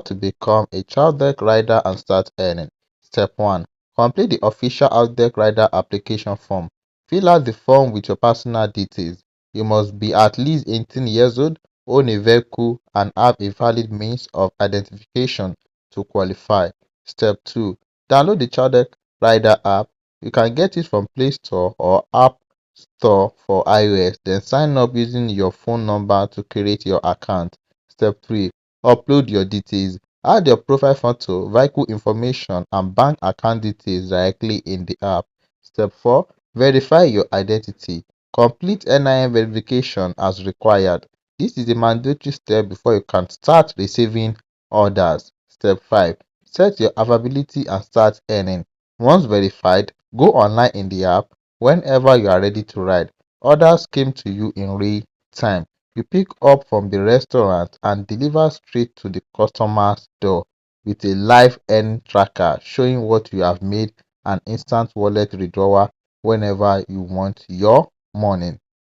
To become a Chowdeck rider and start earning. Step 1. Complete the official Chowdeck rider application form. Fill out the form with your personal details. You must be at least 18 years old, own a vehicle, and have a valid means of identification to qualify. Step 2. Download the Chowdeck rider app. You can get it from Play Store or App Store for iOS. Then sign up using your phone number to create your account. Step 3. Upload your details. Add your profile photo, vehicle information, and bank account details directly in the app. Step 4. Verify your identity. Complete NIN verification as required. This is a mandatory step before you can start receiving orders. Step 5. Set your availability and start earning. Once verified, go online in the app whenever you are ready to ride. Orders came to you in real time. You pick up from the restaurant and deliver straight to the customer's door with a live earning tracker showing what you have made and instant wallet withdrawal whenever you want your money.